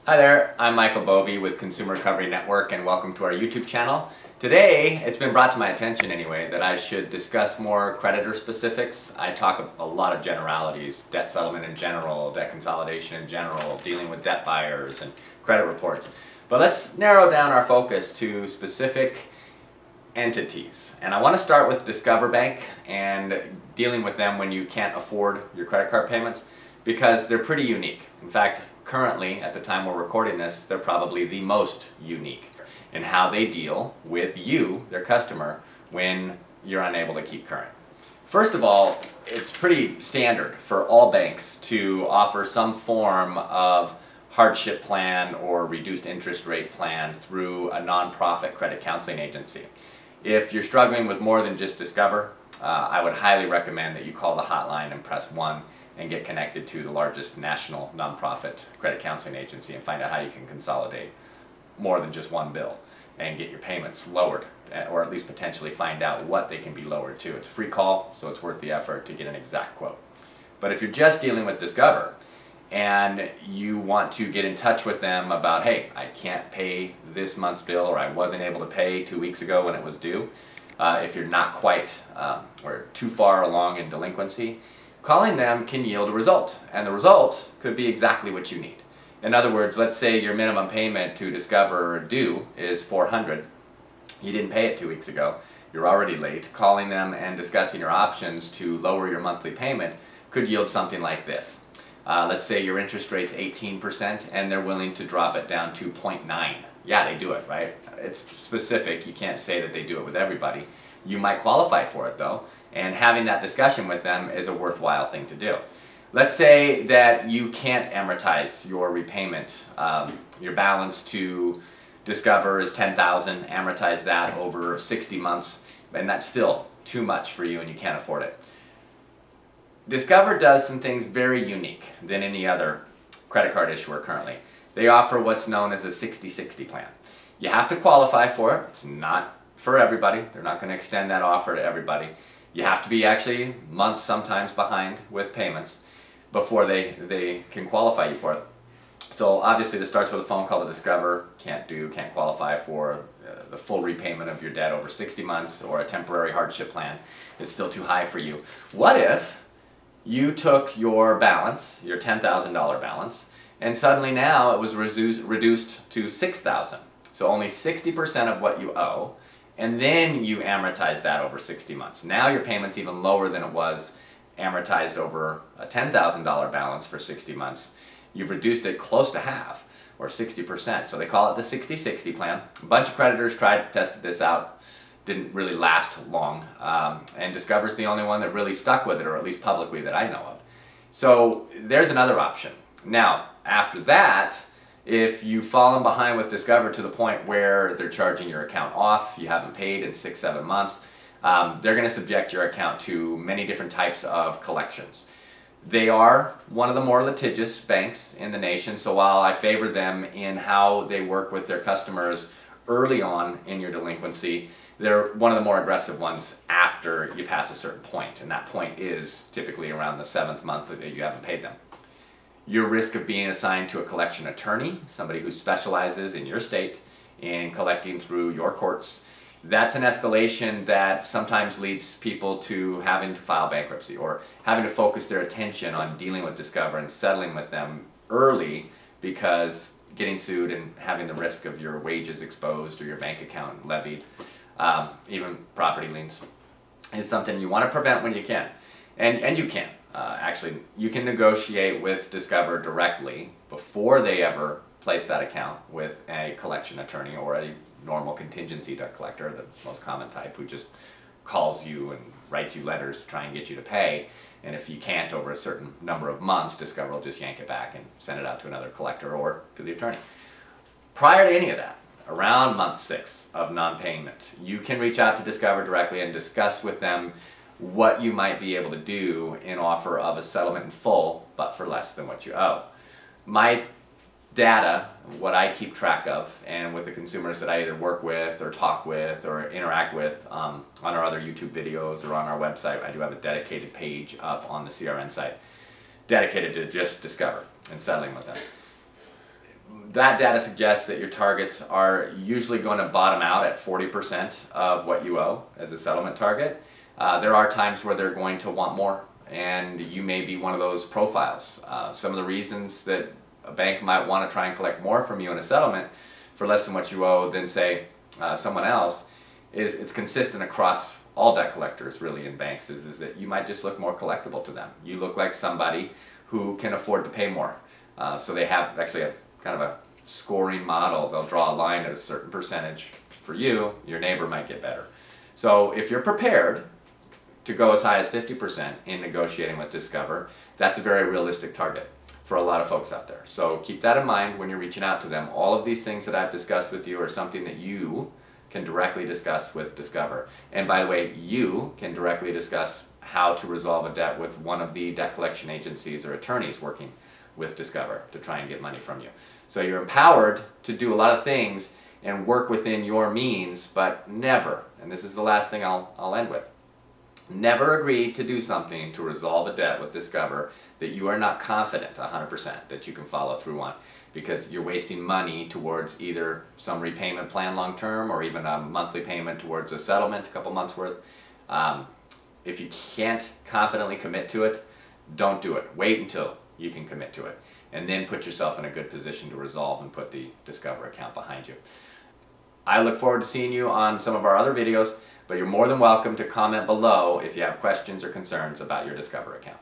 Hi there, I'm Michael Bovee with Consumer Recovery Network and welcome to our YouTube channel. Today, it's been brought to my attention anyway that I should discuss more creditor specifics. I talk a lot of generalities, debt settlement in general, debt consolidation in general, dealing with debt buyers and credit reports. But let's narrow down our focus to specific entities. And I want to start with Discover Bank and dealing with them when you can't afford your credit card payments, because they're pretty unique. In fact, currently, at the time we're recording this, they're probably the most unique in how they deal with you, their customer, when you're unable to keep current. First of all, it's pretty standard for all banks to offer some form of hardship plan or reduced interest rate plan through a nonprofit credit counseling agency. If you're struggling with more than just Discover, I would highly recommend that you call the hotline and press 1 and get connected to the largest national nonprofit credit counseling agency and find out how you can consolidate more than just one bill and get your payments lowered, or at least potentially find out what they can be lowered to. It's a free call, so it's worth the effort to get an exact quote. But if you're just dealing with Discover and you want to get in touch with them about, hey, I can't pay this month's bill, or I wasn't able to pay 2 weeks ago when it was due, if you're not quite or too far along in delinquency, calling them can yield a result, and the result could be exactly what you need. In other words, let's say your minimum payment to Discover due is $400. You didn't pay it 2 weeks ago. You're already late. Calling them and discussing your options to lower your monthly payment could yield something like this. Let's say your interest rate's 18% and they're willing to drop it down to 0.9. Yeah, they do it, right? It's specific. You can't say that they do it with everybody. You might qualify for it though, and having that discussion with them is a worthwhile thing to do. Let's say that you can't amortize your repayment. Your balance to Discover is $10,000, amortize that over 60 months, and that's still too much for you and you can't afford it. Discover does some things very unique than any other credit card issuer currently. They offer what's known as a 60-60 plan. You have to qualify for it. It's not for everybody. They're not going to extend that offer to everybody. You have to be actually months sometimes behind with payments before they can qualify you for it. So obviously this starts with a phone call to Discover. Can't qualify for the full repayment of your debt over 60 months or a temporary hardship plan. It's still too high for you. What if you took your balance, your $10,000 balance, and suddenly now it was reduced to $6,000? So only 60% of what you owe, and then you amortize that over 60 months. Now your payment's even lower than it was amortized over a $10,000 balance for 60 months. You've reduced it close to half, or 60%. So they call it the 60-60 plan. A bunch of creditors tried to test this out. Didn't really last long. And Discover's the only one that really stuck with it, or at least publicly that I know of. So there's another option. Now, after that, if you've fallen behind with Discover to the point where they're charging your account off, you haven't paid in 6-7 months, they're going to subject your account to many different types of collections. They are one of the more litigious banks in the nation, so while I favor them in how they work with their customers early on in your delinquency, they're one of the more aggressive ones after you pass a certain point, and that point is typically around the 7th month that you haven't paid them. Your risk of being assigned to a collection attorney, somebody who specializes in your state in collecting through your courts, that's an escalation that sometimes leads people to having to file bankruptcy or having to focus their attention on dealing with Discover and settling with them early, because getting sued and having the risk of your wages exposed or your bank account levied, even property liens, is something you want to prevent when you can. And you can. Actually, you can negotiate with Discover directly before they ever place that account with a collection attorney or a normal contingency debt collector, the most common type, who just calls you and writes you letters to try and get you to pay. And if you can't over a certain number of months, Discover will just yank it back and send it out to another collector or to the attorney. Prior to any of that, around month 6 of non-payment, you can reach out to Discover directly and discuss with them what you might be able to do in offer of a settlement in full, but for less than what you owe. My data, what I keep track of, and with the consumers that I either work with or talk with or interact with on our other YouTube videos or on our website, I do have a dedicated page up on the CRN site dedicated to just Discover and settling with them. that data suggests that your targets are usually going to bottom out at 40% of what you owe as a settlement target. There are times where they're going to want more, and you may be one of those profiles. Some of the reasons that a bank might want to try and collect more from you in a settlement for less than what you owe than, say, someone else is it's consistent across all debt collectors really in banks is that you might just look more collectible to them. You look like somebody who can afford to pay more. So they have actually a kind of a scoring model. They'll draw a line at a certain percentage for you. Your neighbor might get better. So if you're prepared to go as high as 50% in negotiating with Discover, that's a very realistic target for a lot of folks out there. So keep that in mind when you're reaching out to them. All of these things that I've discussed with you are something that you can directly discuss with Discover. And by the way, you can directly discuss how to resolve a debt with one of the debt collection agencies or attorneys working with Discover to try and get money from you. So you're empowered to do a lot of things and work within your means, but never, and this is the last thing I'll end with, never agree to do something to resolve a debt with Discover that you are not confident 100% that you can follow through on, because you're wasting money towards either some repayment plan long term or even a monthly payment towards a settlement, a couple months worth. If you can't confidently commit to it, don't do it. Wait until you can commit to it, and then put yourself in a good position to resolve and put the Discover account behind you. I look forward to seeing you on some of our other videos, but you're more than welcome to comment below if you have questions or concerns about your Discover account.